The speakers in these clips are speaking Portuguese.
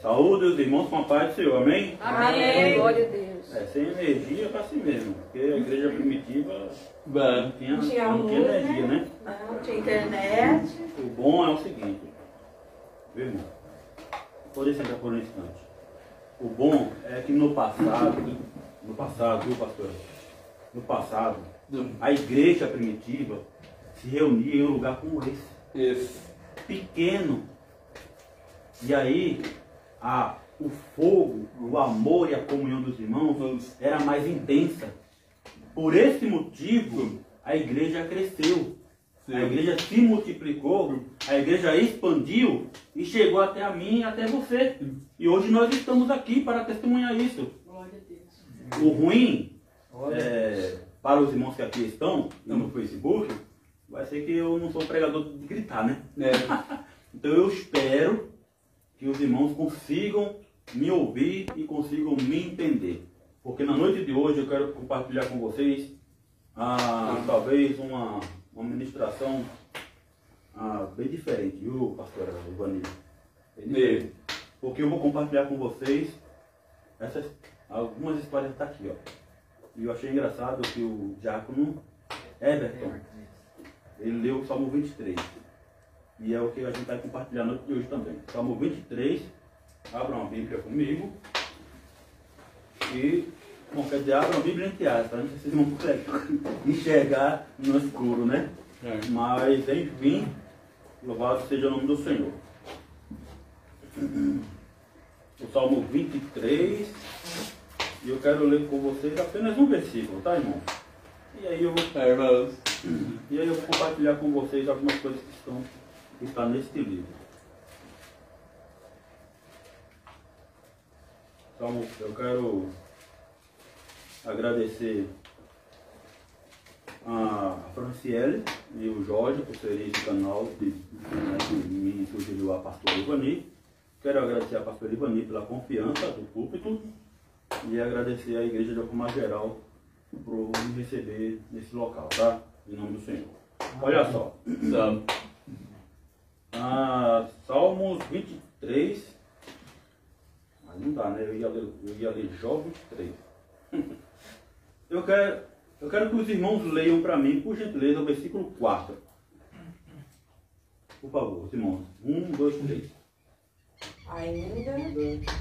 Saúde os irmãos com a paz do Senhor, amém? Amém. Glória a Deus. Sem energia é assim mesmo, porque a igreja primitiva não tinha luz, energia, né? Não tinha internet. O bom é o seguinte, viu, irmão? Pode sentar por um instante. O bom é que no passado, viu, pastor? No passado, a igreja primitiva se reunia em um lugar como esse. Pequeno. E aí, o fogo, o amor e a comunhão dos irmãos era mais intensa. Por esse motivo, a igreja cresceu. A igreja se multiplicou, a igreja expandiu e chegou até a mim e até você. E hoje nós estamos aqui para testemunhar isso. Glória a Deus. O ruim, para os irmãos que aqui estão, no Facebook, vai ser que eu não sou pregador de gritar, né? Então eu espero que os irmãos consigam me ouvir e consigam me entender. Porque na noite de hoje eu quero compartilhar com vocês talvez uma ministração bem diferente, viu, pastor Ivani? Porque eu vou compartilhar com vocês algumas histórias que estão aqui, ó. E eu achei engraçado que o diácono Everton, ele leu o Salmo 23. E é o que a gente vai compartilhar na noite de hoje também. Salmo 23, abram a Bíblia comigo. E, quer dizer, abram a Bíblia entre aspas, para não vocês vão poder enxergar no escuro, né? Mas, enfim, louvado seja o nome do Senhor. O Salmo 23, e eu quero ler com vocês apenas um versículo, tá, irmão? E aí eu vou compartilhar com vocês algumas coisas que está neste livro. Então, eu quero agradecer a Franciele e o Jorge por serem esse canal que me sugeriu a pastora Ivani. Quero agradecer a pastora Ivani pela confiança do púlpito e agradecer à Igreja de Alcumar Geral por me receber nesse local, tá? Em nome do Senhor. Olha só. Salmos 23. Mas não dá, né? Eu ia ler Jó 23. Eu quero que os irmãos leiam para mim, por gentileza, o versículo 4. Por favor, os irmãos. 1, 2, 3. Ainda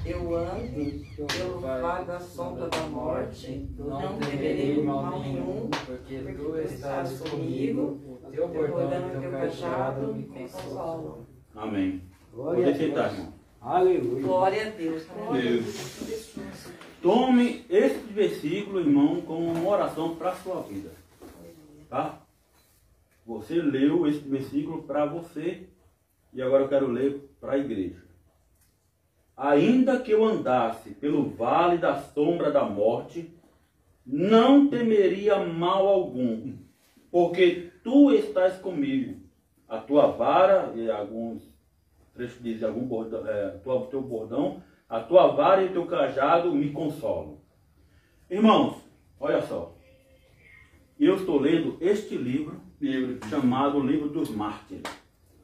eu ando pelo vale da sombra da morte, não temerei mal nenhum, porque tu estás comigo, teu bordão e teu cajado me consolam. Amém. Pode sentar, irmão. Aleluia. Glória a Deus. Tome este versículo, irmão, como uma oração para a sua vida. Tá? Você leu este versículo para você e agora eu quero ler para a igreja. Ainda que eu andasse pelo vale da sombra da morte, não temeria mal algum, porque tu estás comigo. A tua vara, e alguns trechos dizem algum bordão, teu bordão, a tua vara e o teu cajado me consolam. Irmãos, olha só. Eu estou lendo este livro chamado Livro dos Mártires.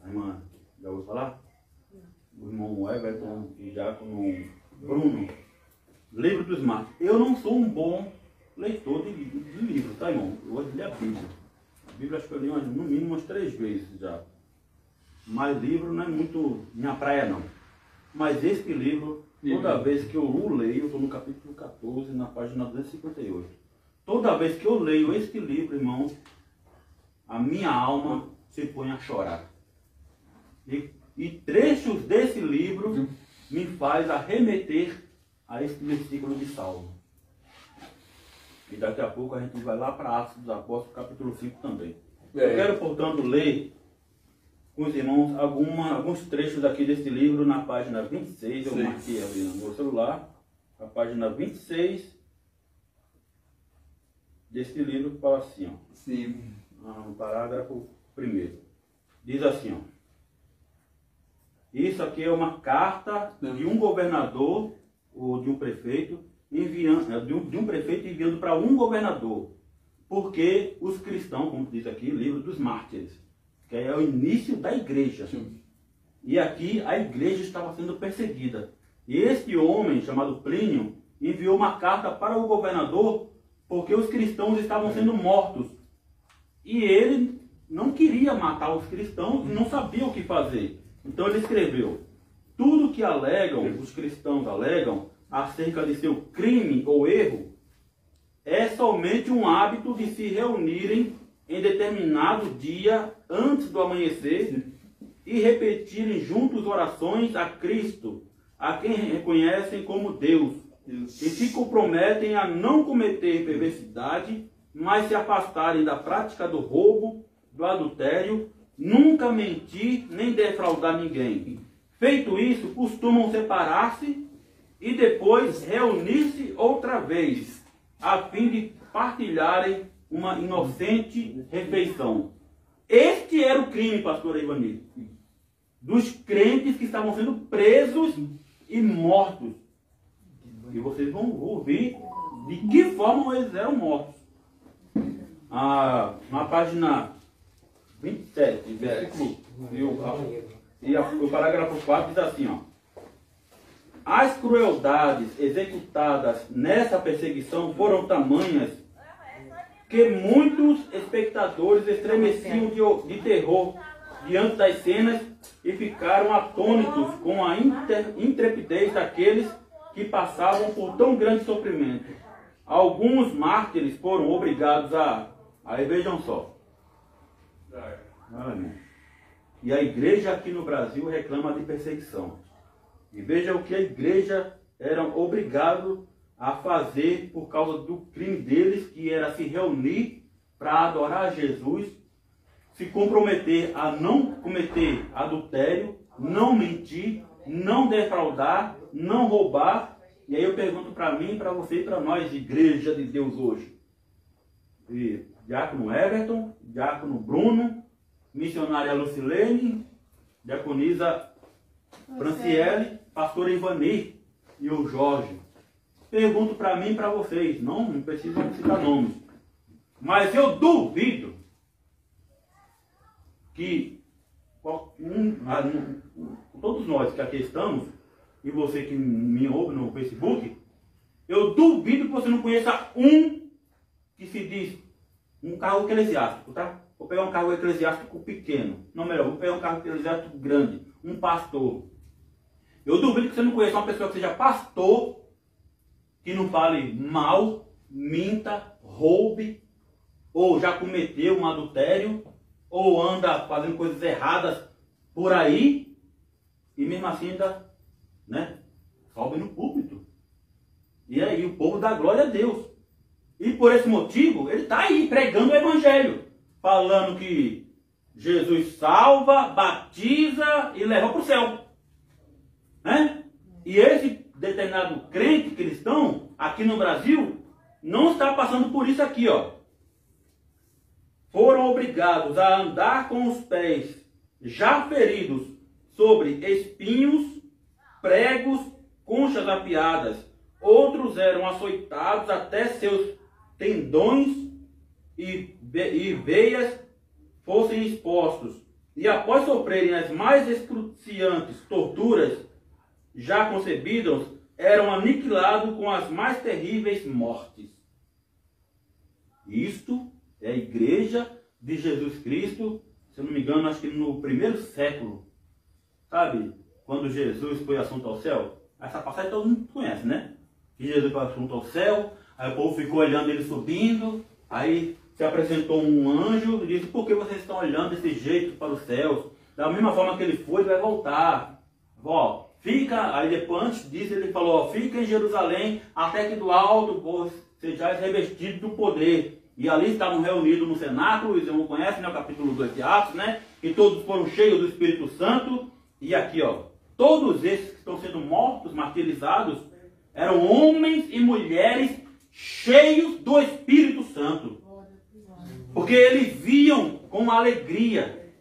A irmã, já ouviu falar? O irmão Everton e o diácono Bruno. Livro dos Mártires. Eu não sou um bom leitor de livro, tá, irmão? Eu gosto de ler a Bíblia. A Bíblia acho que eu li no mínimo umas 3 vezes já. Mas livro não é muito minha praia, não. Mas este livro, toda vez que eu o leio, eu estou no capítulo 14, na página 258. Toda vez que eu leio este livro, irmão, a minha alma se põe a chorar. E trechos desse livro me faz arremeter a este versículo de Salmo. E daqui a pouco a gente vai lá para Atos dos Apóstolos, capítulo 5 também. Eu quero, portanto, ler com os irmãos alguns trechos aqui desse livro na página 26. Eu marquei ali no meu celular. A página 26 desse livro fala assim, ó. No parágrafo 1º. Diz assim, ó. Isso aqui é uma carta de um governador ou de um prefeito enviando para um governador. Porque os cristãos, como diz aqui, livro dos mártires, que é o início da igreja. E aqui a igreja estava sendo perseguida. E este homem, chamado Plínio, enviou uma carta para o governador porque os cristãos estavam sendo mortos. E ele não queria matar os cristãos e não sabia o que fazer. Então ele escreveu: tudo que os cristãos alegam acerca de seu crime ou erro é somente um hábito de se reunirem em determinado dia antes do amanhecer e repetirem juntos orações a Cristo, a quem reconhecem como Deus, e se comprometem a não cometer perversidade, mas se afastarem da prática do roubo, do adultério, nunca mentir nem defraudar ninguém. Feito isso, costumam separar-se e depois reunir-se outra vez, a fim de partilharem uma inocente refeição. Este era o crime, pastor Ivanir, dos crentes que estavam sendo presos e mortos. E vocês vão ouvir de que forma eles eram mortos. Na página 27, versículo, o parágrafo 4 diz assim, ó: as crueldades executadas nessa perseguição foram tamanhas que muitos espectadores estremeciam de terror diante das cenas e ficaram atônitos com a intrepidez daqueles que passavam por tão grande sofrimento. Alguns mártires foram obrigados aí vejam só. E a igreja aqui no Brasil reclama de perseguição. E veja o que a igreja era obrigado a fazer por causa do crime deles, que era se reunir para adorar a Jesus, se comprometer a não cometer adultério, não mentir, não defraudar, não roubar. E aí eu pergunto para mim, para você e para nós, igreja de Deus hoje. E diácono Everton, diácono Bruno, missionária Lucilene, diaconisa Franciele, pastor Ivanir e o Jorge. Pergunto para mim e para vocês, não preciso citar nomes, mas eu duvido que todos nós que aqui estamos, e você que me ouve no Facebook, eu duvido que você não conheça um que se diz um cargo eclesiástico, tá? Vou pegar um cargo eclesiástico pequeno, não, melhor, vou pegar um cargo eclesiástico grande, um pastor. Eu duvido que você não conheça uma pessoa que seja pastor, que não fale mal, minta, roube, ou já cometeu um adultério, ou anda fazendo coisas erradas por aí, e mesmo assim ainda, sobe no púlpito. E aí o povo dá glória a Deus. E por esse motivo, ele está aí pregando o evangelho, falando que Jesus salva, batiza e leva para o céu. E esse determinado crente cristão, aqui no Brasil, não está passando por isso aqui, ó. Foram obrigados a andar com os pés já feridos sobre espinhos, pregos, conchas afiadas. Outros eram açoitados até seus tendões e veias fossem expostos. E após sofrerem as mais excruciantes torturas já concebidas, eram aniquilados com as mais terríveis mortes. Isto é a igreja de Jesus Cristo, se eu não me engano, acho que no primeiro século. Sabe, quando Jesus foi assunto ao céu? Essa passagem todo mundo conhece, né? Que Jesus foi assunto ao céu, aí o povo ficou olhando ele subindo, aí se apresentou um anjo e disse: por que vocês estão olhando desse jeito para os céus? Da mesma forma que ele foi, ele vai voltar. Fica, aí depois, antes disso, ele falou: fica em Jerusalém, até que do alto vós sejais revestidos do poder. E ali estavam reunidos no cenáculo, vocês não conhecem, o capítulo 2 de Atos, e todos foram cheios do Espírito Santo. E aqui, todos esses que estão sendo mortos, martirizados, eram homens e mulheres cheios do Espírito Santo. Porque eles viam com alegria,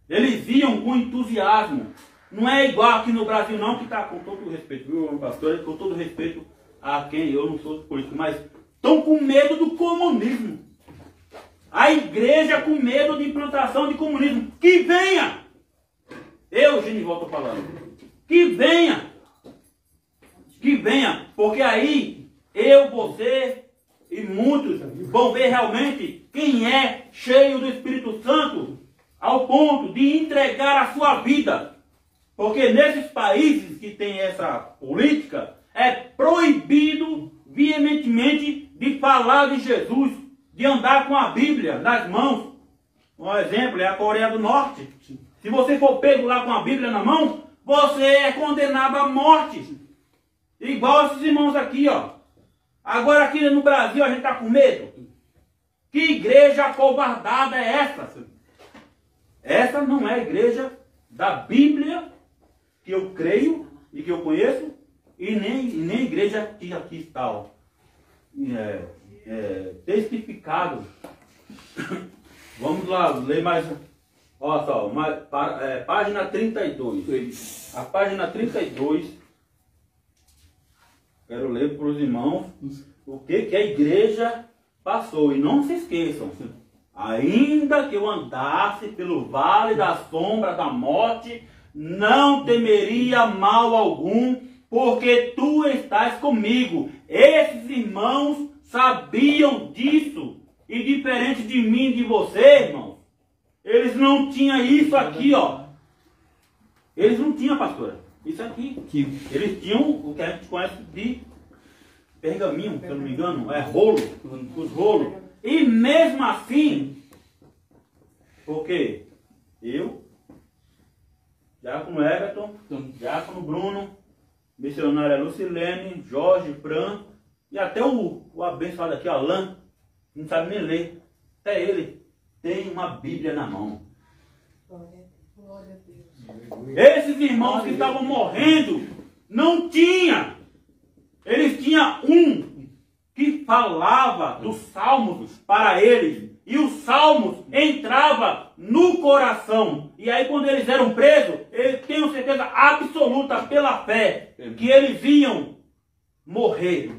eles viam com entusiasmo. Não é igual aqui no Brasil não, que está, com todo respeito, viu, pastor, com todo respeito a quem eu não sou político, mas estão com medo do comunismo. A igreja com medo de implantação de comunismo. Que venha! Eu, Genival, estou falando. Que venha. Que venha. Porque aí, eu, você e muitos vão ver realmente quem é cheio do Espírito Santo ao ponto de entregar a sua vida. Porque nesses países que tem essa política, é proibido veementemente de falar de Jesus, de andar com a Bíblia nas mãos. Um exemplo é a Coreia do Norte. Se você for pego lá com a Bíblia na mão, você é condenado à morte. Igual esses irmãos aqui, ó. Agora aqui no Brasil a gente está com medo. Que igreja acovardada é essa? Essa não é a igreja da Bíblia que eu creio e que eu conheço, e nem a igreja que aqui está, ó, testificado. Vamos lá, ler mais. Olha só, página 32. A página 32. Quero ler para os irmãos o que a igreja passou. E não se esqueçam. Ainda que eu andasse pelo vale da sombra da morte, não temeria mal algum, porque tu estás comigo. Esses irmãos sabiam disso. E diferente de mim e de você, irmãos, eles não tinham isso aqui, ó. Eles não tinham, pastora, isso aqui. Eles tinham o que a gente conhece de pergaminho, se eu não me engano, é rolo, os rolos. E mesmo assim, porque eu, diácono Everton, diácono Bruno, missionária Lucilene, Jorge, Fran, e até o abençoado aqui, Alain, não sabe nem ler. Até ele tem uma Bíblia na mão. Glória a Deus. Esses irmãos que estavam morrendo, não tinha. Eles tinham um que falava dos salmos para eles. E os salmos entravam no coração. E aí quando eles eram presos, eu tenho certeza absoluta pela fé que eles iam morrer,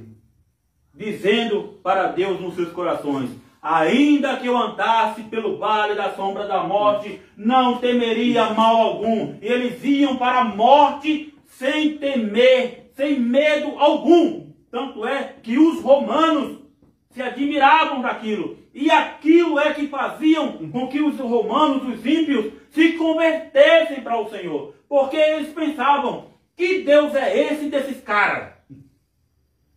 dizendo para Deus nos seus corações: ainda que eu andasse pelo vale da sombra da morte, não temeria mal algum. E eles iam para a morte sem temer, sem medo algum. Tanto é que os romanos se admiravam daquilo. E aquilo é que faziam com que os romanos, os ímpios, se convertessem para o Senhor. Porque eles pensavam: que Deus é esse desses caras?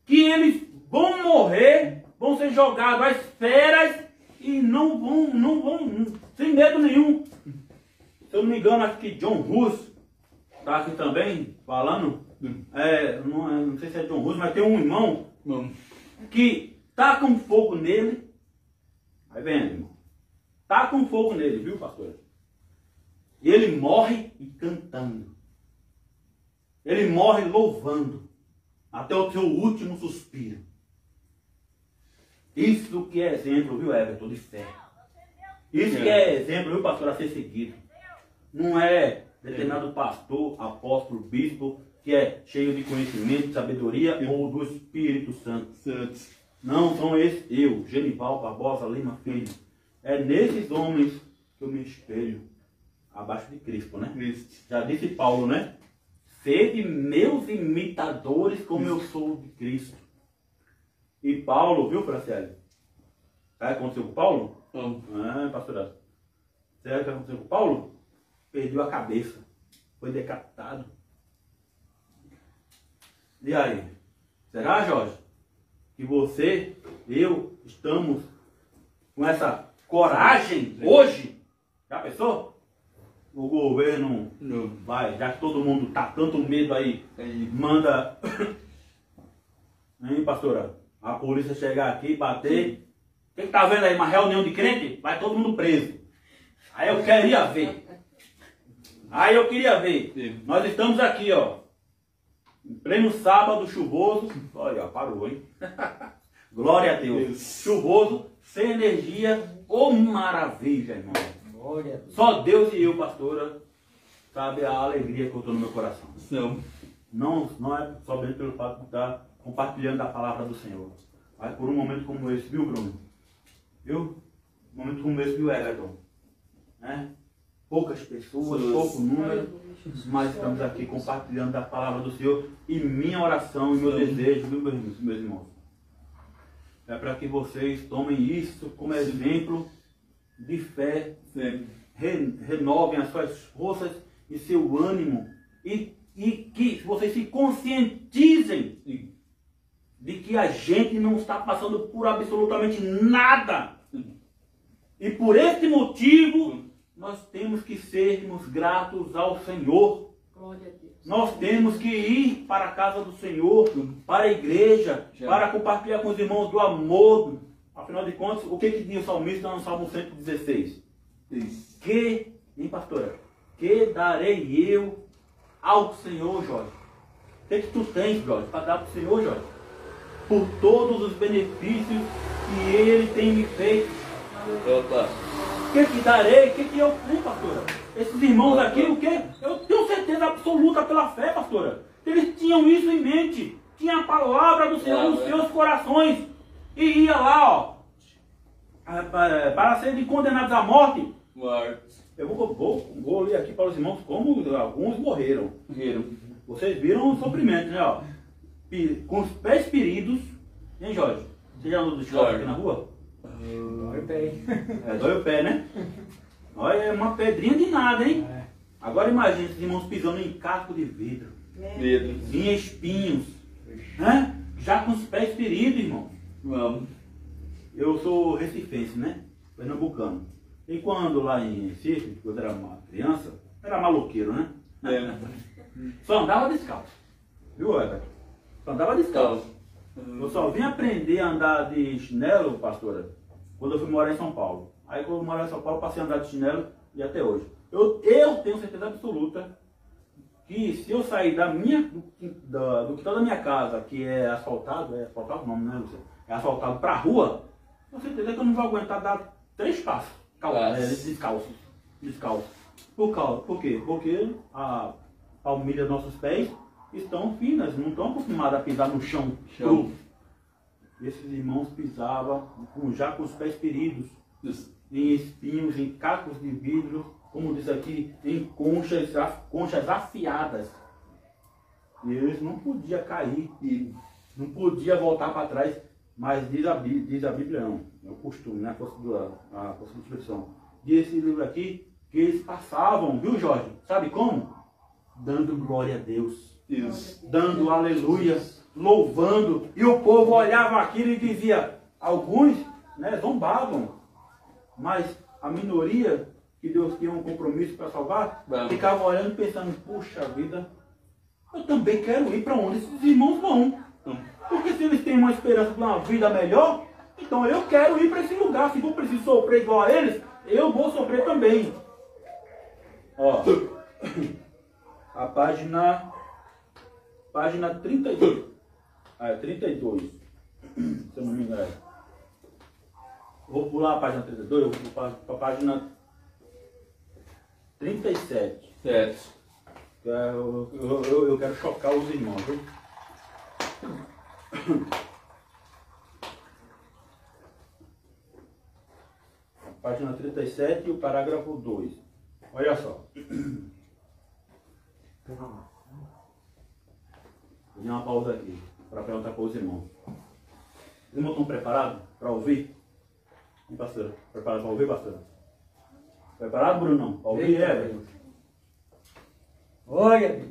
Que eles vão morrer, vão ser jogados às feras e não vão, sem medo nenhum. Se eu não me engano, acho que John Hus está aqui também falando. Não sei se é John Hus, mas tem um irmão que tá com fogo nele. Aí vem, irmão. Tá com fogo nele, viu, pastor? E ele morre cantando. Ele morre louvando até o seu último suspiro. Isso que é exemplo, viu, Everton, de fé. Isso que é exemplo, viu, pastor, a ser seguido. Não é determinado pastor, apóstolo, bispo, que é cheio de conhecimento, de sabedoria ou do Espírito Santo. Não, são esses, eu, Genival Barbosa Lima Filho. É nesses homens que eu me espelho, abaixo de Cristo, né? Já disse Paulo, né? Sede meus imitadores como eu sou de Cristo. E Paulo, viu, Franciele? Sabe o que aconteceu com Paulo? Pastor, sabe o que aconteceu com Paulo? Perdeu a cabeça. Foi decapitado. E aí? Será, Jorge, que você, eu, estamos com essa coragem hoje? Já pensou? O governo vai, já que todo mundo tá tanto medo aí, manda, hein, pastora? A polícia chegar aqui e bater. O que tá vendo aí? Uma reunião de crente? Vai todo mundo preso. Aí eu queria ver. Nós estamos aqui, ó. Em pleno sábado chuvoso. Olha, parou, hein? Glória a Deus. Chuvoso, sem energia. Ô, maravilha, irmão. Glória a Deus. Só Deus e eu, pastora, sabe a alegria que eu estou no meu coração. Não é somente pelo fato de estar compartilhando a palavra do Senhor. Mas por um momento como esse, viu, Bruno? Viu? Um momento como esse, viu, Everton? Né? poucas pessoas, pouco número, mas estamos aqui compartilhando da palavra do Senhor. E minha oração e meu desejo, viu, meus irmãos, é para que vocês tomem isso como exemplo de fé, renovem as suas forças e seu ânimo, e que vocês se conscientizem de que a gente não está passando por absolutamente nada. E por esse motivo, nós temos que sermos gratos ao Senhor. Glória a Deus. Nós temos que ir para a casa do Senhor, para a igreja, para compartilhar com os irmãos do amor. Afinal de contas, o que diz o salmista no Salmo 116? Que, hein, pastora? Que darei eu ao Senhor, Jorge? O que tu tens, Jorge, para dar para o Senhor, Jorge? Por todos os benefícios que Ele tem me feito. Opa. O que darei? O que eu tenho, pastora? Esses irmãos aqui, o que? Eu tenho certeza absoluta pela fé, pastora. Eles tinham isso em mente. Tinha a palavra do Senhor nos seus corações. E ia lá, ó, para serem condenados à morte. Eu vou ler aqui para os irmãos como alguns morreram. Vocês viram o sofrimento, né? Ó? Com os pés feridos. Hein, Jorge? Você já andou do shopping aqui na rua? Dói o pé. Dói o pé, né? Olha, é uma pedrinha de nada, hein? Agora imagine esses irmãos pisando em casco de vidro. Em espinhos. Né? Já com os pés feridos, irmão. Vamos. Eu sou recifense, né? Pernambucano. E quando lá em Recife, quando eu era uma criança, era maloqueiro, né? Só andava descalço. Viu, Everton? Só andava descalço. Eu só vim aprender a andar de chinelo, pastora, quando eu fui morar em São Paulo. Aí quando eu morava em São Paulo, passei a andar de chinelo e até hoje. Eu tenho certeza absoluta que se eu sair do quintal da minha casa, que é asfaltado o nome, né, Lúcia? É asfaltado para a rua, tenho certeza que eu não vou aguentar dar 3 passos descalço. Por quê? Porque a palmilha dos nossos pés estão finas, não estão acostumados a pisar no chão cru. Esses irmãos pisavam já com os pés feridos, em espinhos, em cacos de vidro, como diz aqui, em conchas afiadas. E eles não podiam cair, não podiam voltar para trás, mas diz a Bíblia não, é o costume, né? a força de expressão. Diz esse livro aqui que eles passavam, viu, Jorge? Sabe como? Dando glória a Deus. Isso. Dando aleluia, louvando, e o povo olhava aquilo e dizia, alguns, né, zombavam, mas a minoria que Deus tinha um compromisso para salvar, ficava olhando e pensando, puxa vida, eu também quero ir para onde esses irmãos vão, porque se eles têm uma esperança de uma vida melhor, então eu quero ir para esse lugar. Se eu preciso sofrer igual a eles, eu vou sofrer também. Ó, a página 32. 32. Se eu não me engano. Vou pular a página 32, eu vou para a página 37. Certo. Eu quero chocar os irmãos, viu? Página 37 e o parágrafo 2. Olha só. Vou dar uma pausa aqui para perguntar para os irmãos. Os irmãos estão preparados para ouvir? E pastora? Preparado para ouvir, pastora? Preparado, Bruno? Para ouvir, Olha!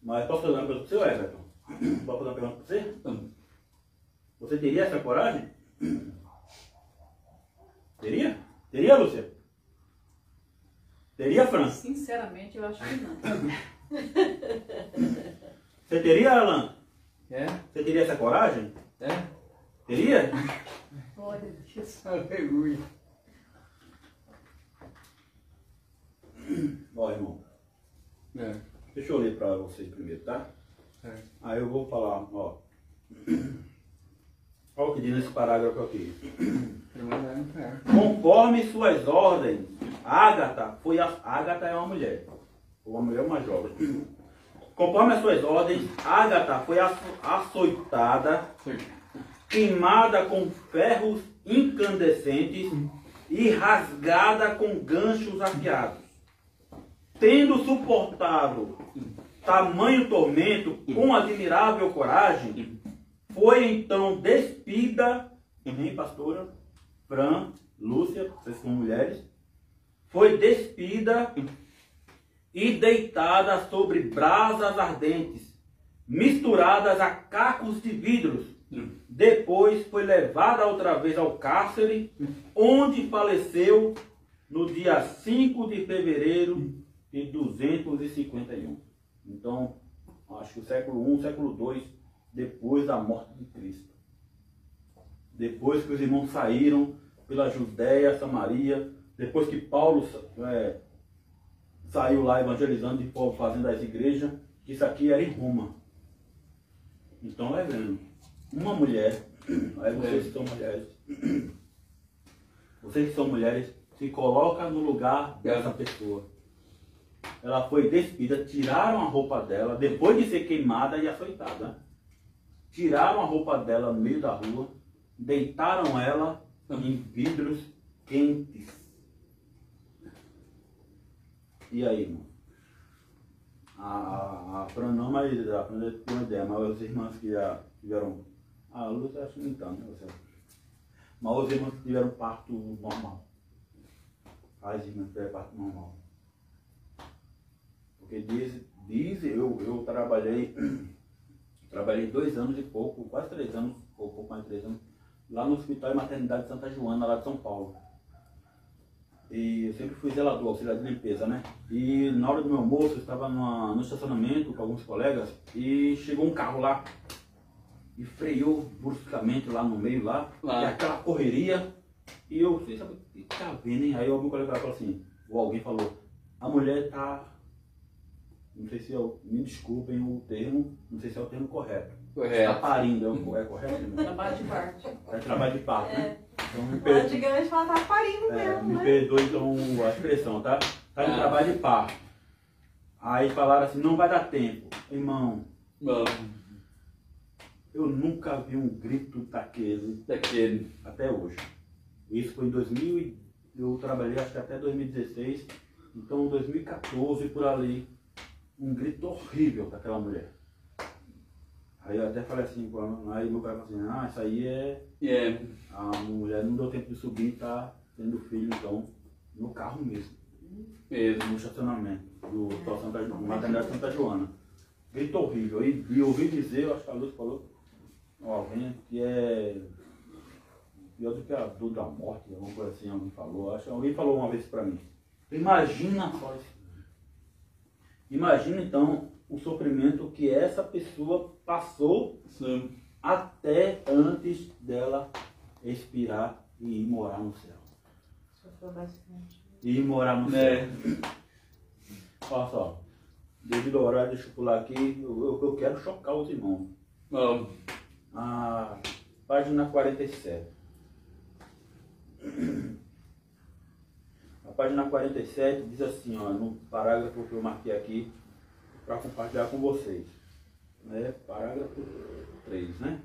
Mas posso fazer uma pergunta para você, Everton? Posso fazer uma pergunta para você? Você teria essa coragem? Teria? Teria, Lúcia? Teria, Fran? Sinceramente, eu acho que não. Você teria, Alan? É? Você teria essa coragem? É? Teria? Glória a Deus. Aleluia. Ó, irmão. Deixa eu ler para vocês primeiro, tá? Aí eu vou falar, ó. Olha o que diz nesse parágrafo aqui. Conforme suas ordens, Ágata é uma mulher. Uma mulher, uma jovem. Conforme as suas ordens, Ágata foi açoitada, queimada com ferros incandescentes e rasgada com ganchos afiados. Tendo suportado tamanho tormento com admirável coragem, foi então despida, hein, pastora? Fran, Lúcia, vocês são mulheres, foi despida e deitada sobre brasas ardentes, misturadas a cacos de vidros. Depois foi levada outra vez ao cárcere, onde faleceu no dia 5 de fevereiro de 251. Então, acho que o século I, século II, depois da morte de Cristo. Depois que os irmãos saíram pela Judéia, Samaria, depois que Paulo saiu lá evangelizando de povo, fazendo as igrejas, isso aqui era em Roma. Então, vai vendo. Uma mulher, aí vocês que são mulheres, vocês que são mulheres, se coloca no lugar dessa pessoa. Ela foi despida, tiraram a roupa dela, depois de ser queimada e açoitada. Tiraram a roupa dela no meio da rua, deitaram ela em vidros quentes. E aí, irmão? A Fran não, mas a Fran tem uma ideia, mas as irmãs que já tiveram... A Lúcia acho que não tanto, né? Mas os irmãos que tiveram parto normal. As irmãs que tiveram parto normal. Porque eu trabalhei 2 anos e pouco, quase 3 anos, ou pouco mais de 3 anos, lá no Hospital e Maternidade de Santa Joana, lá de São Paulo. E eu sempre fui zelador, auxiliar de limpeza, né? E na hora do meu almoço, eu estava no estacionamento com alguns colegas e chegou um carro lá e freou bruscamente lá no meio, lá, e aquela correria. E eu, você sabe o que tá vendo, hein? Aí algum colega falou assim, ou alguém falou, a mulher tá... Não sei se me desculpem o termo, não sei se é o termo correto. Está parindo, é correto? Trabalho de parto. É trabalho de parto, né? Então, Antigamente ela estava parindo mesmo, me né? perdoe então a expressão, tá? Está em trabalho de parto. Aí falaram assim, não vai dar tempo. Irmão, eu nunca vi um grito daquele até hoje. Isso foi em 2000, eu trabalhei acho que até 2016, então 2014 por ali. Um grito horrível daquela mulher. Aí eu até falei assim, aí meu pai falou assim, isso aí a mulher não deu tempo de subir e tá tendo filho, então, no carro mesmo. No estacionamento do Maternidade Santa Joana. Grito horrível. E ouvi dizer, eu acho que a Luz falou, alguém que é pior do que a dor da morte, alguma coisa assim, alguém falou. Acho que alguém falou uma vez pra mim. Imagina só isso. Imagina então o sofrimento que essa pessoa passou até antes dela expirar e ir morar no céu. Sofreu bastante. E ir morar no céu. Olha só, devido ao horário, deixa eu pular aqui, eu quero chocar os irmãos. A página 47. A página 47 diz assim, ó, no parágrafo que eu marquei aqui para compartilhar com vocês. Parágrafo 3, né?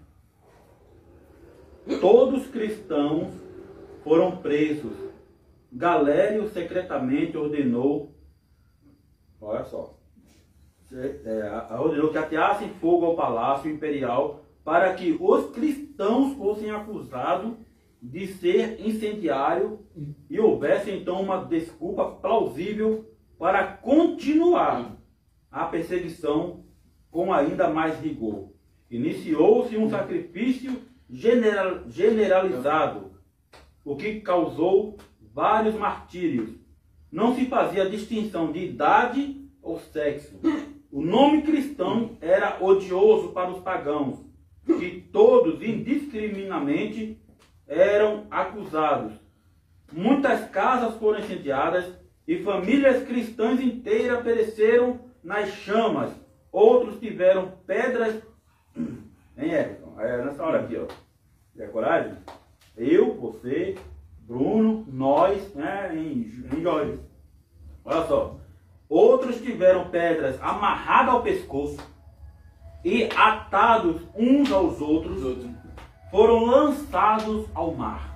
Todos cristãos foram presos. Galério secretamente ordenou, olha só, ordenou que ateassem fogo ao palácio imperial para que os cristãos fossem acusados de ser incendiário e houvesse então uma desculpa plausível para continuar a perseguição com ainda mais rigor. Iniciou-se um sacrifício generalizado, o que causou vários martírios. Não se fazia distinção de idade ou sexo. O nome cristão era odioso para os pagãos, que todos indiscriminadamente eram acusados. Muitas casas foram incendiadas e famílias cristãs inteiras pereceram nas chamas. Outros tiveram pedras. Hein, Everton? Nessa hora aqui, ó. Tem coragem? Eu, você, Bruno, nós, né, em Jorge. Olha só. Outros tiveram pedras amarradas ao pescoço e atados uns aos outros, foram lançados ao mar.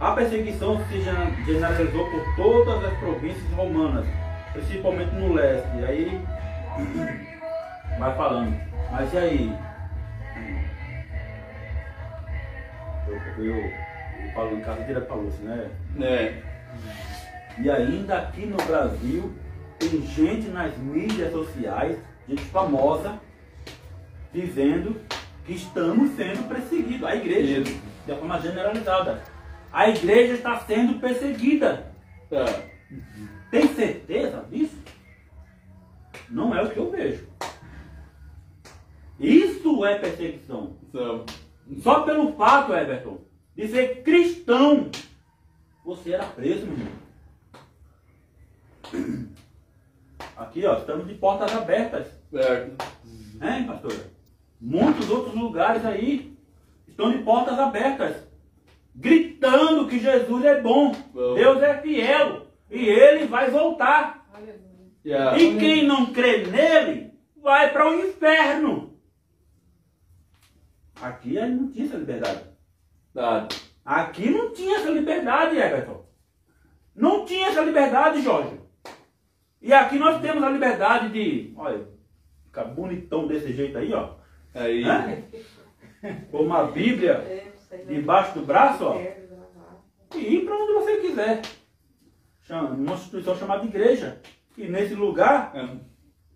A perseguição se generalizou por todas as províncias romanas, principalmente no leste. E aí vai falando. Mas e aí? Eu falo em casa direto para você, né? É. E ainda aqui no Brasil tem gente nas mídias sociais, gente famosa, dizendo que estamos sendo perseguidos. A igreja, de forma generalizada. A igreja está sendo perseguida. Tá. Tem certeza disso? Não é o que eu vejo. Isso é perseguição. Então, Só pelo fato, Everton, de ser cristão, você era preso, meu irmão. Aqui, ó, estamos de portas abertas. certo. Hein, pastora? Muitos outros lugares aí estão de portas abertas, gritando que Jesus é bom, Bom. Deus é fiel e Ele vai voltar. Aleluia. Yeah. E quem não crê nele vai para o inferno. Aqui a gente não tinha essa liberdade. Tá. Aqui não tinha essa liberdade, Everton. Não tinha essa liberdade, Jorge. E aqui nós temos a liberdade de, olha, ficar bonitão desse jeito aí, ó. Aí. Né? Com uma Bíblia debaixo do braço, ó. E ir para onde você quiser. Uma instituição chamada igreja. E nesse lugar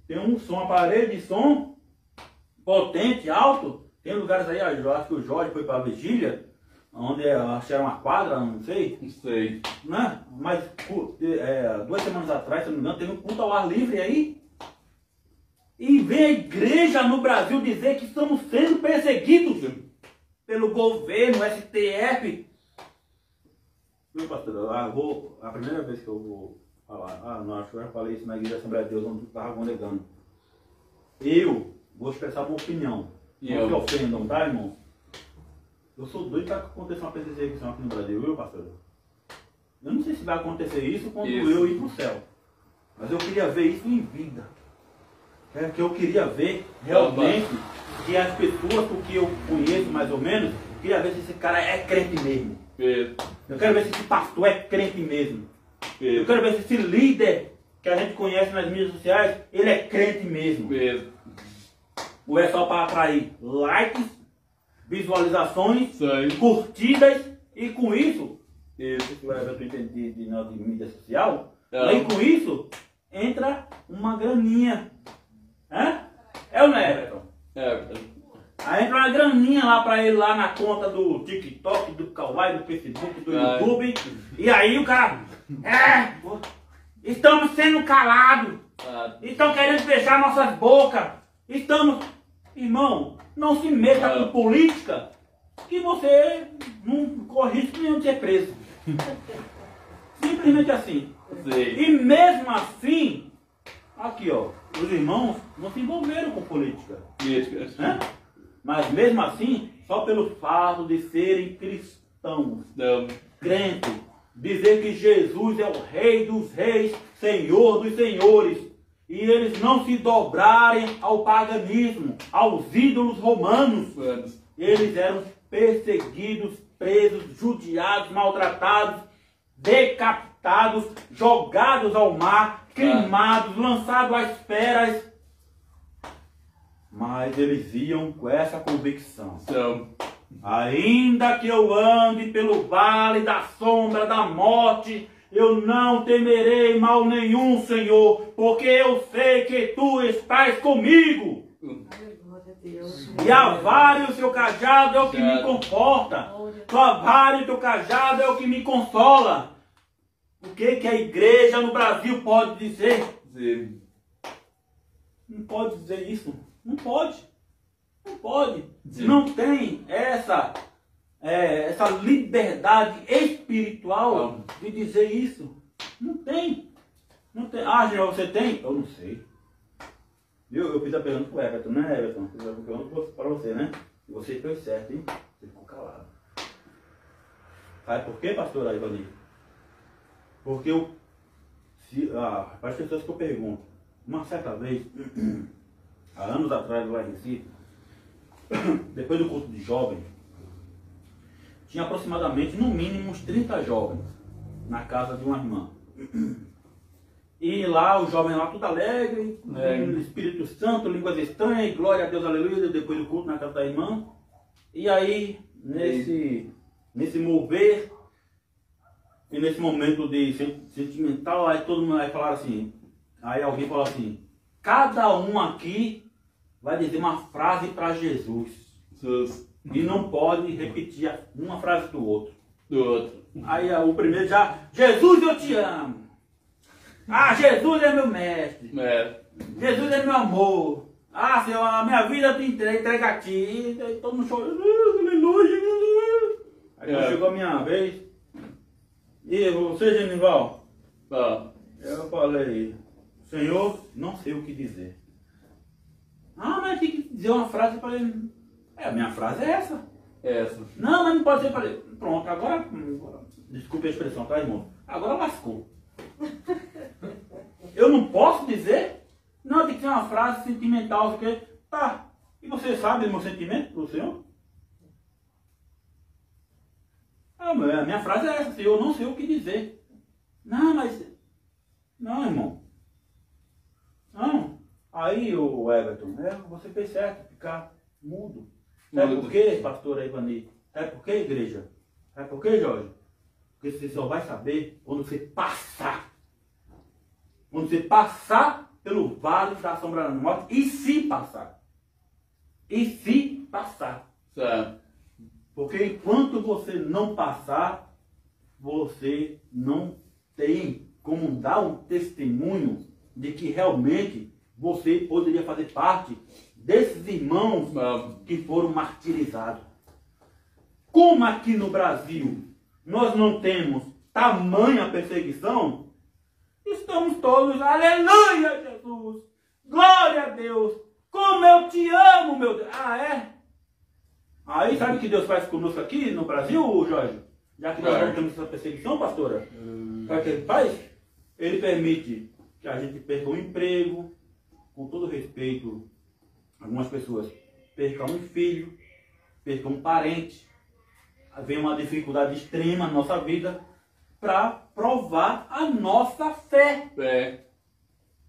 tem um som, uma parede de som potente, alto. Tem lugares aí, eu acho que o Jorge foi para a vigília, onde acho que era uma quadra, não sei. Não sei. Né? Mas 2 semanas atrás, se não me engano, teve um culto ao ar livre aí. E vem a igreja no Brasil dizer que estamos sendo perseguidos pelo governo, STF. Viu, pastor? A primeira vez que eu vou falar, não, acho que eu já falei isso na igreja da Assembleia de Deus, onde eu estava congregando. Eu vou expressar uma opinião. Não se ofendam, tá, irmão? Eu sou doido para acontecer uma perseguição aqui no Brasil, viu, pastor? Eu não sei se vai acontecer isso quando eu ir para o céu. Mas eu queria ver isso em vida. É que eu queria ver realmente que as pessoas que eu conheço mais ou menos, eu queria ver se esse cara é crente mesmo. Eu quero ver se esse pastor é crente mesmo. Eu quero ver se esse líder que a gente conhece nas mídias sociais, ele é crente mesmo. Ou é só para atrair likes, visualizações, curtidas, e com isso, eu entendi de mídia social, e com isso entra uma graninha. É ou não é, Everton? Aí entra uma graninha lá pra ele lá na conta do TikTok, do Kawaii, do Facebook, do YouTube. E aí o cara, estamos sendo calados. Estão querendo fechar nossas bocas. Irmão, não se meta com política que você não corre risco nenhum de ser preso. Simplesmente assim. E mesmo assim, aqui ó, os irmãos não se envolveram com política. Mas mesmo assim, só pelo fato de serem cristãos, crentes, dizer que Jesus é o Rei dos Reis, Senhor dos Senhores, e eles não se dobrarem ao paganismo, aos ídolos romanos, eles eram perseguidos, presos, judiados, maltratados, decapitados, jogados ao mar, queimados, lançados às feras. Mas eles iam com essa convicção. Ainda que eu ande pelo vale da sombra da morte, eu não temerei mal nenhum, Senhor, porque eu sei que Tu estás comigo. E a vara e o seu cajado é o que me conforta. Tua vara e o teu cajado é o que me consola. O que a igreja no Brasil pode dizer? Não pode dizer isso. Não pode. Não pode. Não tem essa liberdade espiritual de dizer isso. Não tem. Não tem. Senhor, você tem? Eu não sei. Viu? Eu fiz a pergunta pro Everton, né, Everton? Eu fiz a pergunta para você, né? E você fez certo, hein? Você ficou calado. Sabe por quê, pastor Ivani? Porque para as pessoas que eu pergunto, uma certa vez, há anos atrás lá em Recife, depois do curso de jovem, tinha aproximadamente, no mínimo, uns 30 jovens na casa de uma irmã. E lá, os jovens lá, tudo alegre, Espírito Santo, línguas estranhas, glória a Deus, aleluia, depois do culto na casa da irmã. E aí, nesse mover, e nesse momento de sentimental, aí todo mundo vai falar assim, aí alguém falou assim, cada um aqui vai dizer uma frase para Jesus. E não pode repetir uma frase do outro. Aí o primeiro já, Jesus eu te amo. Ah, Jesus é meu mestre. Jesus é meu amor. Ah, Senhor, a minha vida eu te entrego a ti. E aí todo mundo chorando. Aleluia. Aí quando chegou a minha vez. E você, Genival? Eu falei, Senhor, não sei o que dizer. Ah, mas tem que dizer uma frase. Eu falei, a minha frase é essa. Não, mas não pode ser. Eu falei, pronto, agora, desculpe a expressão, tá, irmão? Agora lascou. Eu não posso dizer? Não, tem que ser uma frase sentimental, porque tá. E você sabe o meu sentimento pro Senhor? A minha frase é essa, Senhor, eu não sei o que dizer. Não, mas... Não, irmão. Não. Aí, o Everton, você fez certo, ficar mudo. Sabe por quê, pastora Ivani? Sabe por quê, igreja? Sabe por quê, Jorge? Porque você só vai saber quando você passar. Quando você passar pelo vale da sombra da morte, e se passar. E se passar. Certo. Porque enquanto você não passar, você não tem como dar um testemunho de que realmente você poderia fazer parte desses irmãos que foram martirizados. Como aqui no Brasil nós não temos tamanha perseguição, estamos todos, aleluia, Jesus, glória a Deus, como eu te amo, meu Deus. Ah, é? Aí sabe o que Deus faz conosco aqui no Brasil, Jorge? Já que nós não temos essa perseguição, pastora, sabe o que ele faz? Ele permite que a gente perca o emprego, com todo respeito, algumas pessoas percam um filho, percam um parente, vem uma dificuldade extrema na nossa vida para provar a nossa fé.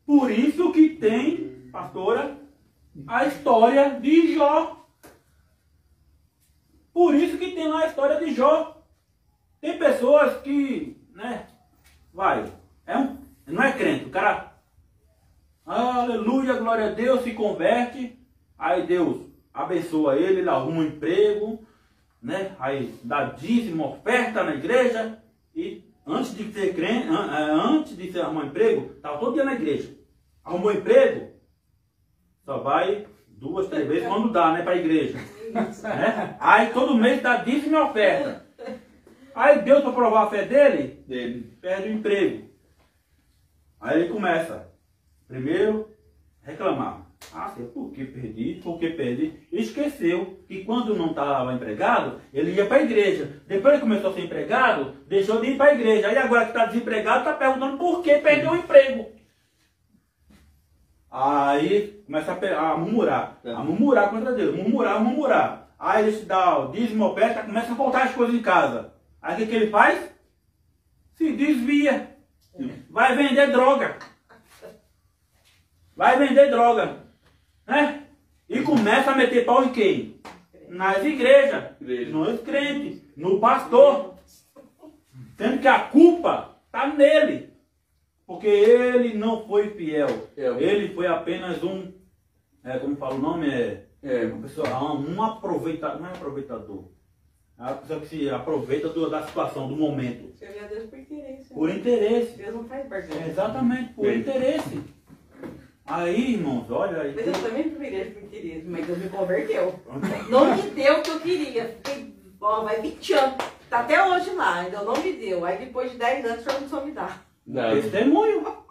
Por isso que tem, pastora, a história de Jó. Por isso que tem lá a história de Jó. Tem pessoas que, não é crente, o cara, aleluia, glória a Deus, se converte, aí Deus abençoa ele arruma um emprego, aí dá dízimo, oferta na igreja, e antes de ser crente, antes de arrumar um emprego, estava todo dia na igreja. Arrumou emprego, só vai 2, 3 vezes quando dá, para a igreja. Aí todo mês dá dízimo e oferta. Aí Deus, para provar a fé dele, perde o emprego. Aí ele começa, primeiro, reclamar. Por que perdi? Por que perdi? Esqueceu que quando não estava empregado, ele ia para a igreja. Depois ele começou a ser empregado, deixou de ir para a igreja. Aí agora que está desempregado, está perguntando por que perdeu o emprego. Aí começa a murmurar. A murmurar contra Deus. Murmurar. Aí ele se dá o dízimo, oferta, começa a faltar as coisas em casa. Aí o que ele faz? Se desvia. Vai vender droga. E começa a meter pau em quem? Nas igrejas. Nos crentes. No pastor. Sendo que a culpa está nele. Porque ele não foi fiel. Ele foi apenas um... como fala o nome? Uma pessoa, um aproveitador. Não é aproveitador. É uma pessoa que se aproveita da situação, do momento. Servir a Deus por interesse. Por interesse. Deus não faz parte. Exatamente, por interesse. Aí, irmãos, olha aí. Mas eu também fui igreja por interesse, mas Deus me converteu. Não me deu o que eu queria. Fiquei, vai 20 anos. Tá até hoje lá, ainda não me deu. Aí depois de 10 anos, o senhor começou a me dar. Testemunho.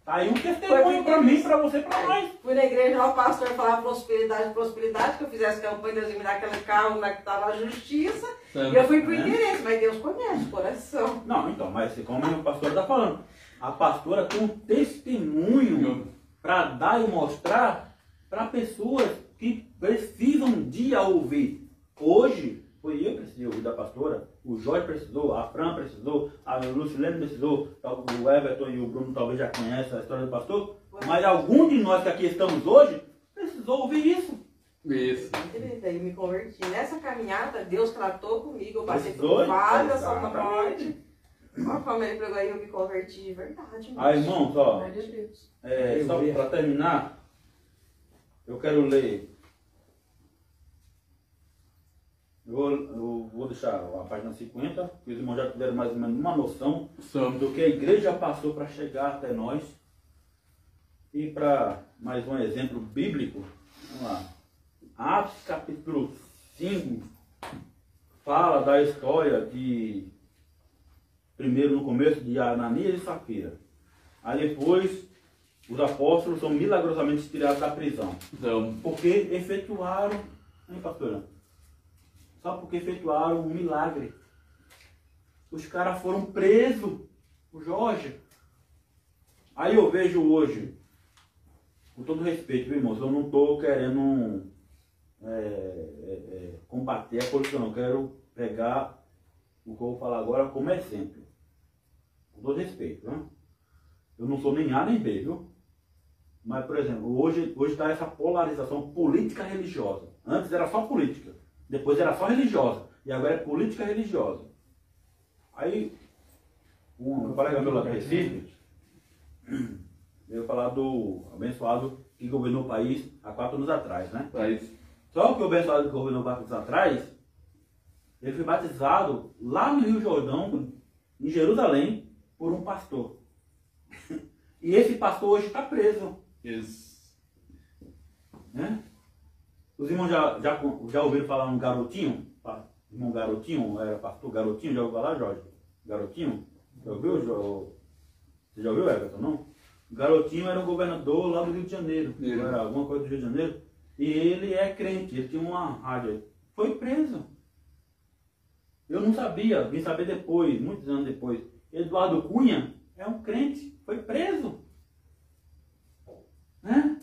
Tá aí um testemunho pra mim, pra você, pra nós. Fui na igreja, lá o pastor falava prosperidade, que eu fizesse campanha, Deus ia me dar aquele carro que estava na justiça. E eu fui por interesse, mas Deus conhece o coração. Não, então, mas como o pastor está falando, a pastora tem um testemunho para dar e mostrar para pessoas que precisam um dia ouvir. Hoje, Foi eu que precisei ouvir da pastora, o Jorge precisou, a Fran precisou, a Lucilene precisou, o Everton e o Bruno talvez já conhecem a história do pastor, mas algum de nós que aqui estamos hoje precisou ouvir isso. Isso. Daí eu me converti. Nessa caminhada, Deus tratou comigo, eu passei por Precisou, várias ações da exatamente. morte. Olha como ele pregou aí, eu me converti de verdade. Aí, irmãos, ó, Glória a Deus. só para terminar, eu quero ler. Eu vou deixar a página 50, que os irmãos já tiveram mais ou menos uma noção do que a igreja passou para chegar até nós. E para mais um exemplo bíblico, vamos lá. Atos capítulo 5 fala da história de, primeiro no começo, de Ananias e Safira. Aí depois os apóstolos são milagrosamente tirados da prisão. Então, Porque efetuaram, hein, pastora? Só porque efetuaram um milagre. Os caras foram presos, o Jorge. Aí eu vejo hoje, com todo respeito, viu, irmãos, eu não estou querendo combater a corrupção, eu quero pegar o que eu vou falar agora como exemplo. Com todo respeito, né? Eu não sou nem A nem B, viu? Mas, por exemplo, hoje está essa polarização política religiosa. Antes era só política, depois era só religiosa, e agora é política religiosa. Aí, um colega meu lá do Recife veio falar do abençoado que governou o país há 4 anos atrás, né? Só que o abençoado que governou 4 anos atrás, ele foi batizado lá no Rio Jordão, em Jerusalém, por um pastor. E esse pastor hoje está preso. isso. Né? Os irmãos já ouviram falar no Garotinho? Irmão Garotinho, era pastor Garotinho, já ouviu falar, Jorge? Garotinho? Já ouviu, Você já ouviu, Everton, não? O Garotinho era um governador lá do Rio de Janeiro. Era alguma coisa do Rio de Janeiro. E ele é crente, ele tinha uma rádio aí. Foi preso. Eu não sabia, vim saber depois, muitos anos depois. Eduardo Cunha é um crente, foi preso. Né?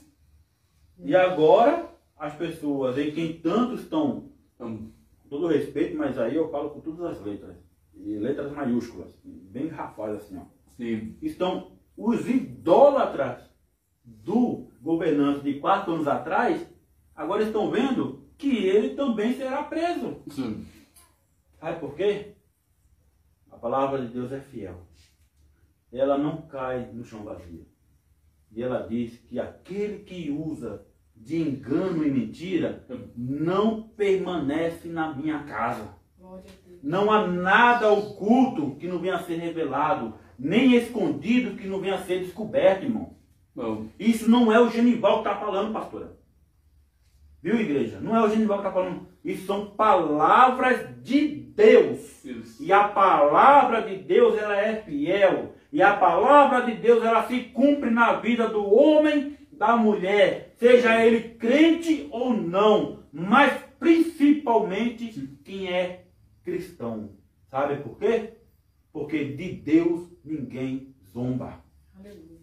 E agora, as pessoas em quem tantos estão, com todo respeito, mas aí eu falo com todas as letras, e letras maiúsculas, bem garrafais assim, ó. Sim. Estão os idólatras do governante de 4 anos atrás, agora estão vendo que ele também será preso. Sim. Sabe por quê? A palavra de Deus é fiel. Ela não cai no chão vazio. E ela diz que aquele que usa de engano e mentira não permanece na minha casa. Glória a Deus. Não há nada oculto que não venha a ser revelado, nem escondido que não venha a ser descoberto, irmão. Bom, Isso não é o Genival que está falando, pastora. Viu, igreja? Não é o Genival que está falando. Isso são palavras de Deus. isso. E a palavra de Deus, ela é fiel. E a palavra de Deus, ela se cumpre na vida do homem, da mulher. Seja ele crente ou não. Mas principalmente quem é cristão. Sabe por quê? Porque de Deus ninguém zomba. Aleluia.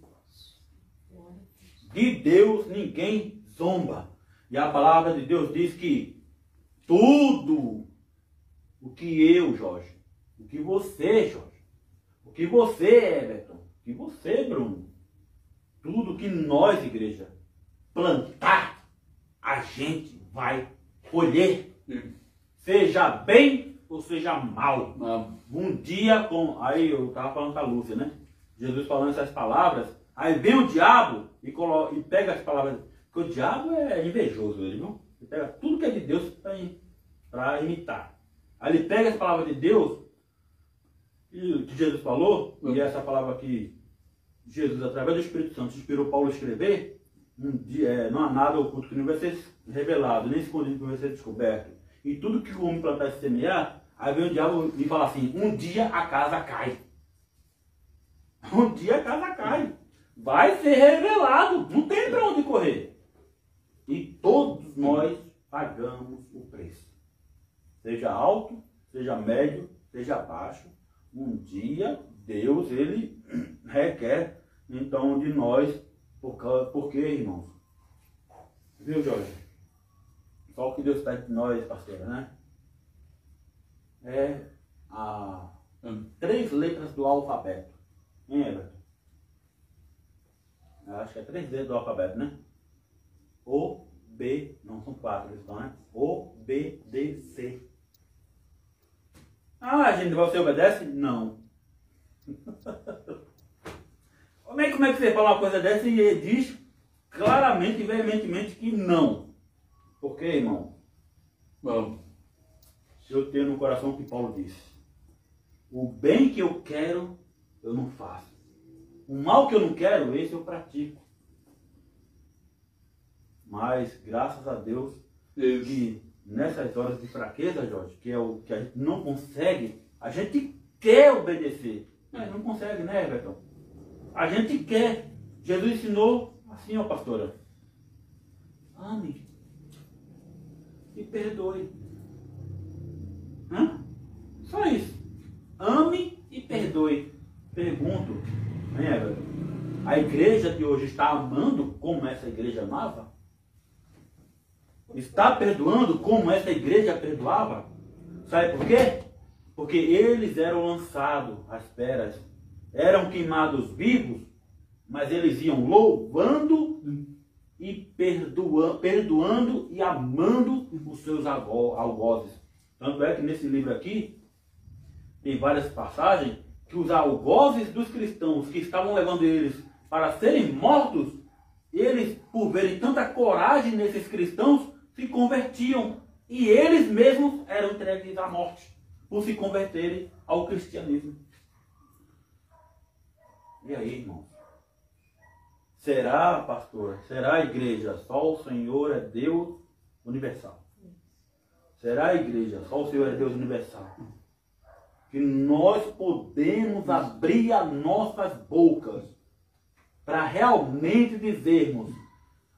Glória a Deus. De Deus ninguém zomba. E a palavra de Deus diz que tudo o que eu, Jorge, o que você, Jorge, o que você, Everton, o que você, Bruno, tudo que nós, igreja, plantar, a gente vai colher. Seja bem ou seja mal. Um dia, aí eu estava falando com a Lúcia, né? Jesus falando essas palavras, aí vem o diabo e pega as palavras, porque o diabo é invejoso, ele, viu? Ele pega tudo que é de Deus para imitar. Aí ele pega as palavras de Deus, e que Jesus falou, e essa palavra que Jesus, através do Espírito Santo, inspirou Paulo a escrever, não há nada oculto que não vai ser revelado, nem escondido que vai ser descoberto. E tudo que o homem plantar e semear, aí vem o diabo e fala assim, um dia a casa cai. Um dia a casa cai. Vai ser revelado, não tem para onde correr. E todos nós pagamos o preço. Seja alto, seja médio, seja baixo. Um dia Deus, ele requer então de nós, por quê, irmãos? Viu, Jorge? Só o que Deus pede de nós, pastora, né? é a 3 letras do alfabeto. Hein, Everton? Eu acho que é 3 letras do alfabeto, né? O, B, não são 4, eles estão, né? O, B, D, C. Ah, gente, você obedece? Não. Como é que você fala uma coisa dessa e ele diz claramente e veementemente que não? Por quê, irmão? Bom, Eu tenho no coração o que Paulo disse. O bem que eu quero, eu não faço. O mal que eu não quero, esse eu pratico. Mas, graças a Deus, isso. que nessas horas de fraqueza, Jorge, que é o que a gente não consegue, a gente quer obedecer. Mas não consegue, né, Everton? A gente quer. Jesus ensinou assim, ó, pastora. Ame e perdoe. Hã? Só isso. Ame e perdoe. Pergunto, né, Everton? A igreja de hoje está amando como essa igreja amava? Está perdoando como essa igreja perdoava? Sabe por quê? Porque eles eram lançados às feras, eram queimados vivos, mas eles iam louvando e perdoando e amando os seus algozes. Tanto é que nesse livro aqui tem várias passagens que os algozes dos cristãos que estavam levando eles para serem mortos, eles, por verem tanta coragem nesses cristãos, se convertiam. E eles mesmos eram entregues à morte por se converterem ao cristianismo. E aí, irmãos? Será, pastor? Será a igreja? Só o Senhor é Deus universal. Será a igreja? Só o Senhor é Deus universal. Que nós podemos abrir as nossas bocas para realmente dizermos: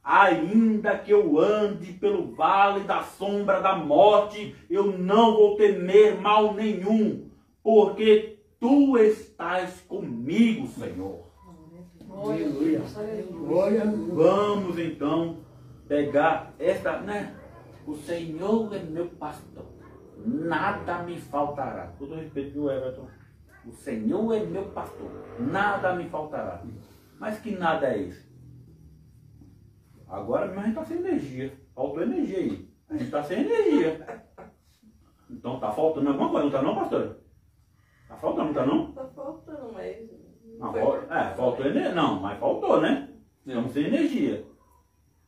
ainda que eu ande pelo vale da sombra da morte, eu não vou temer mal nenhum, porque tu estás comigo, Senhor. Aleluia. Vamos então pegar esta, né? O Senhor é meu pastor, nada me faltará. Com todo respeito, viu, Everton? O Senhor é meu pastor, nada me faltará. Mas que nada é esse? Agora mesmo a gente está sem energia. Faltou energia aí. A gente está sem energia. Então tá faltando alguma coisa, não tá não, pastor? Tá faltando, não tá não? Tá faltando, mas... Não, faltou energia. Não, mas faltou, né? Estamos sem energia.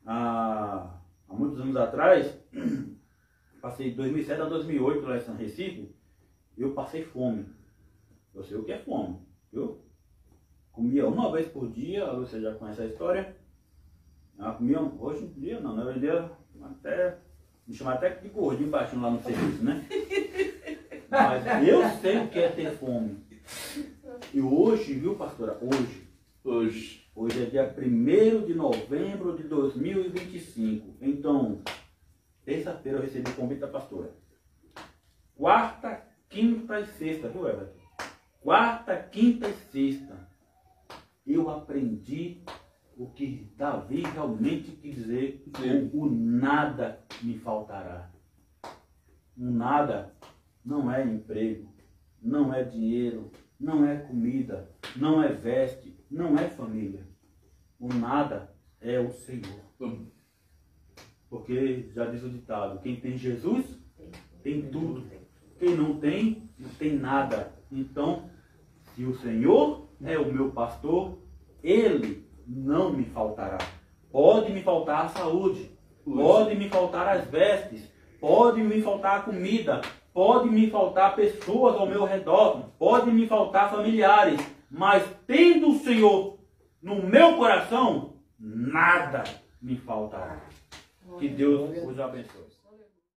Há muitos anos atrás, passei de 2007 a 2008 lá em São Recife, eu passei fome. Eu sei o que é fome, viu? Comia uma vez por dia, você já conhece a história. Comia hoje em dia não, né? Hoje em dia até, me chama até de gordinho baixinho lá no serviço, né? Mas eu sei o que é ter fome. E hoje, viu, pastora? Hoje é dia 1º de novembro de 2025. Então, terça-feira eu recebi o convite da pastora. Quarta, quinta e sexta, viu, Everton? Quarta, quinta e sexta. Eu aprendi o que Davi realmente quis dizer: o nada me faltará. O nada não é emprego, não é dinheiro, não é comida, não é veste, não é família. O nada é o Senhor. Porque já diz o ditado: quem tem Jesus tem tudo. Quem não tem, não tem nada. Então, se o Senhor é o meu pastor, Ele não me faltará. Pode me faltar a saúde, pode me faltar as vestes, pode me faltar a comida, pode me faltar pessoas ao meu redor, pode me faltar familiares, mas tendo o Senhor no meu coração, nada me faltará. Que Deus os abençoe.